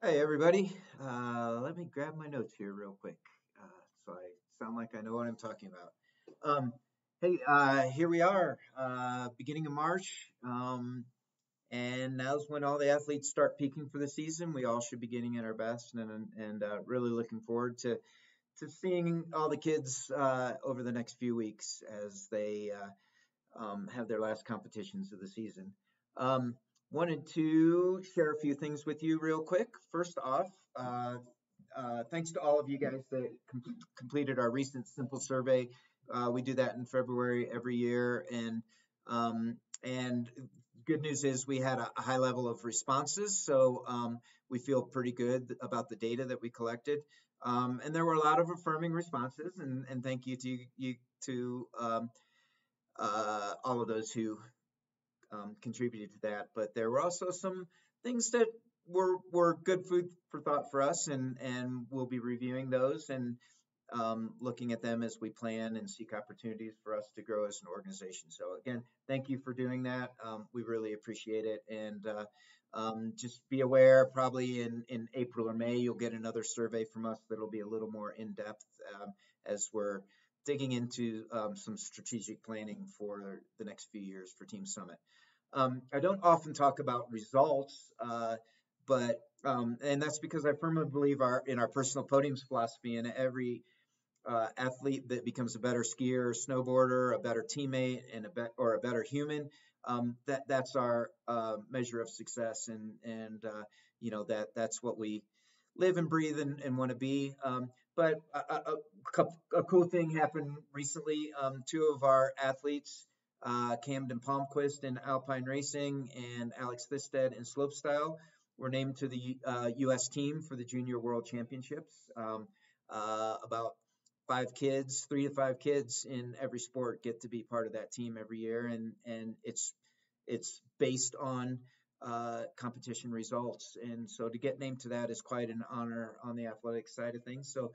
Hey, everybody. Let me grab my notes here real quick so I sound like I know what I'm talking about. Um, hey, here we are, beginning of March, and now's when all the athletes start peaking for the season. We all should be getting at our best, and really looking forward to seeing all the kids over the next few weeks as they have their last competitions of the season. Um, Wanted to share a few things with you real quick. First off, thanks to all of you guys that completed our recent simple survey. We do that in February every year, and good news is we had a high level of responses, so we feel pretty good about the data that we collected. And there were a lot of affirming responses, and thank you to you to all of those who contributed to that. But there were also some things that were good food for thought for us, and we'll be reviewing those and looking at them as we plan and seek opportunities for us to grow as an organization. So again, thank you for doing that. We really appreciate it. And just be aware, probably in April or May, you'll get another survey from us that'll be a little more in depth as we're digging into some strategic planning for the next few years for Team Summit. I don't often talk about results, but and that's because I firmly believe in our personal podiums philosophy, and every athlete that becomes a better skier, snowboarder, a better teammate, and or a better human. That's our measure of success, and that's what we live and breathe and want to be. But a cool thing happened recently. Two of our athletes, Camden Palmquist in Alpine Racing and Alex Thisted in Slopestyle, were named to the U.S. team for the Junior World Championships. About 3 to 5 kids in every sport get to be part of that team every year, and it's based on competition results, and so to get named to that is quite an honor on the athletic side of things. So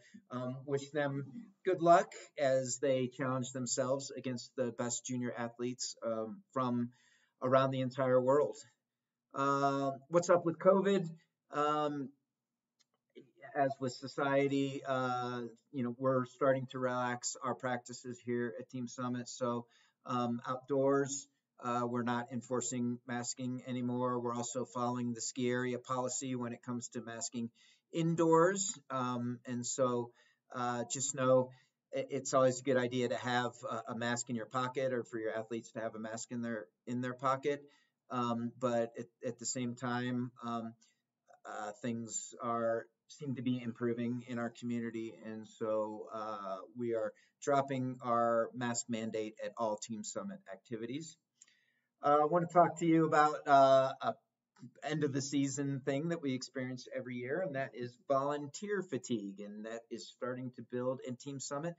wish them good luck as they challenge themselves against the best junior athletes from around the entire world. What's up with COVID? Um, as with society, we're starting to relax our practices here at Team Summit. So outdoors, we're not enforcing masking anymore. We're also following the ski area policy when it comes to masking indoors. And so just know it's always a good idea to have a mask in your pocket, or for your athletes to have a mask in their pocket. But at the same time, things are seem to be improving in our community, and so we are dropping our mask mandate at all Team Summit activities. I want to talk to you about a end of the season thing that we experience every year, and that is volunteer fatigue, and that is starting to build in Team Summit.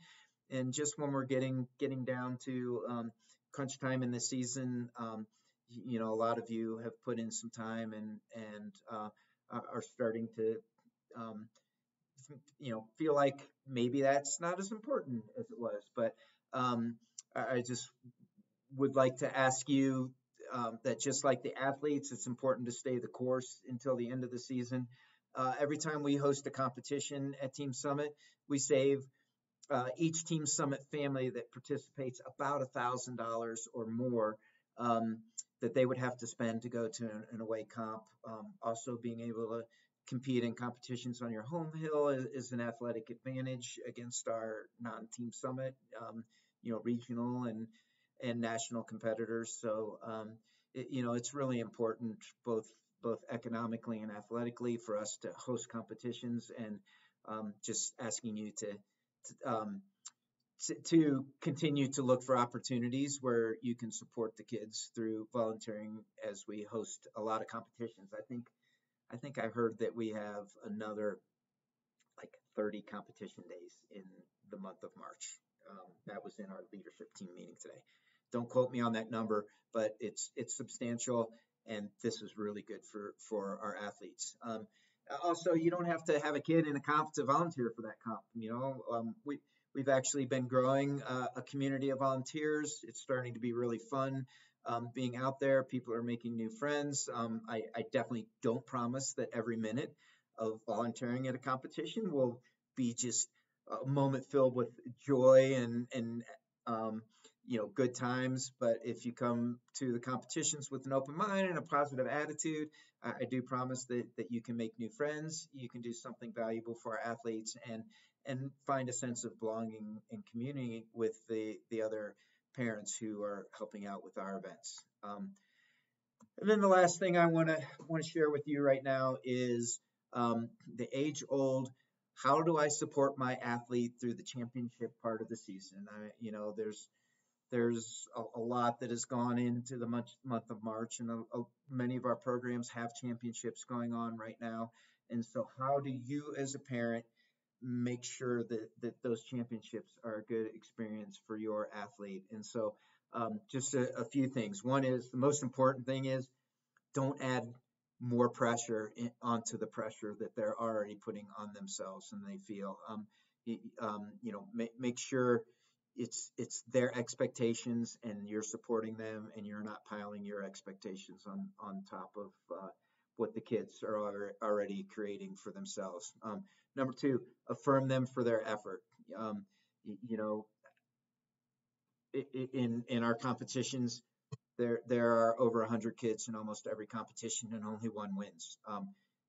And just when we're getting down to crunch time in the season, a lot of you have put in some time and are starting to um, feel like maybe that's not as important as it was. But I just would like to ask you that just like the athletes, it's important to stay the course until the end of the season. Every time we host a competition at Team Summit, we save each Team Summit family that participates about $1,000 or more that they would have to spend to go to an away comp. Also, being able to compete in competitions on your home hill is an athletic advantage against our non-Team Summit, regional and national competitors. So, it's really important both economically and athletically for us to host competitions, and just asking you um, to continue to look for opportunities where you can support the kids through volunteering as we host a lot of competitions. I think I heard that we have another like 30 competition days in the month of March. That was in our leadership team meeting today. Don't quote me on that number, but it's substantial, and this is really good for our athletes. Also, you don't have to have a kid in a comp to volunteer for that comp. We've actually been growing a community of volunteers. It's starting to be really fun being out there. People are making new friends. I definitely don't promise that every minute of volunteering at a competition will be just a moment filled with joy and good times. But if you come to the competitions with an open mind and a positive attitude, I do promise that you can make new friends. You can do something valuable for our athletes and find a sense of belonging and community with the other parents who are helping out with our events. And then the last thing I want to share with you right now is the age old. How do I support my athlete through the championship part of the season? There's a lot that has gone into the month of March, and many of our programs have championships going on right now. And so, how do you, as a parent, make sure that those championships are a good experience for your athlete? And so, just a few things. One is the most important thing is don't add more pressure onto the pressure that they're already putting on themselves and they feel. Make sure it's their expectations and you're supporting them and you're not piling your expectations on top of what the kids are already creating for themselves. Number two, affirm them for their effort. Um, you know, in our competitions, there are over 100 kids in almost every competition and only one wins.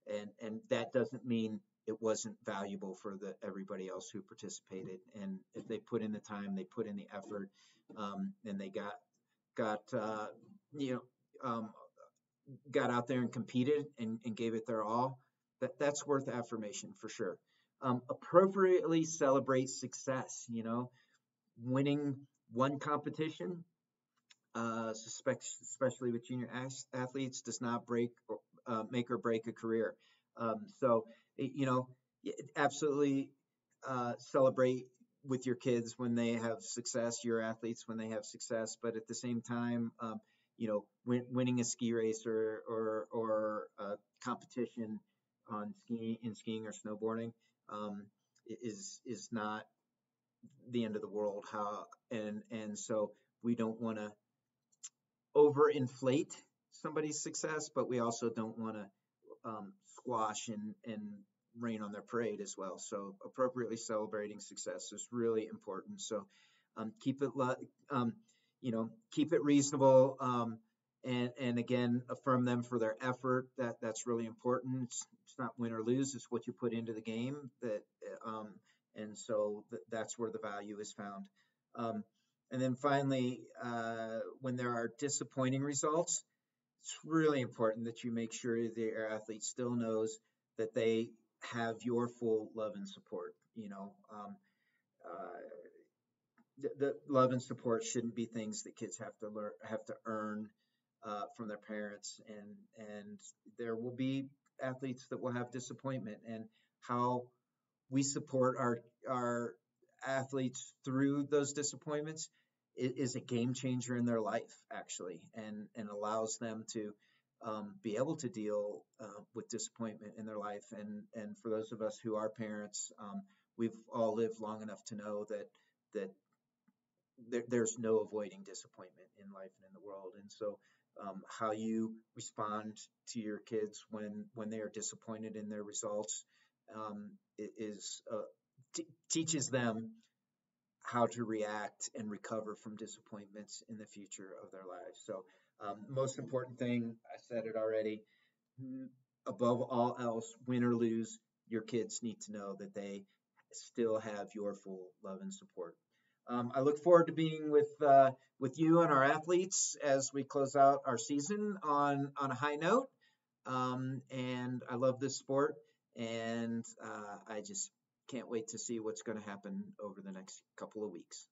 And that doesn't mean it wasn't valuable for everybody else who participated. And if they put in the time, they put in the effort, and they got got out there and competed and gave it their all, that's worth affirmation for sure. Appropriately celebrate success. Winning one competition, especially with junior athletes, does not make or break a career. So, absolutely celebrate with your kids when they have success, your athletes when they have success. But at the same time, winning a ski race or a competition in skiing or snowboarding is not the end of the world. And so we don't want to overinflate somebody's success, but we also don't want to squash and rain on their parade as well. So appropriately celebrating success is really important. So keep it keep it reasonable, and again, affirm them for their effort. That's really important. It's not win or lose; it's what you put into the game. And so that's where the value is found. And then finally, when there are disappointing results, it's really important that you make sure that your athlete still knows that they have your full love and support. The love and support shouldn't be things that kids have to earn from their parents, and there will be athletes that will have disappointment, and how we support our athletes through those disappointments is a game changer in their life, actually, and allows them to be able to deal with disappointment in their life. And for those of us who are parents, we've all lived long enough to know that there's no avoiding disappointment in life and in the world. And so how you respond to your kids when they are disappointed in their results teaches them how to react and recover from disappointments in the future of their lives. So most important thing, I said it already, above all else, win or lose, your kids need to know that they still have your full love and support. I look forward to being with you and our athletes as we close out our season on a high note. And I love this sport, and I just can't wait to see what's going to happen over the next couple of weeks.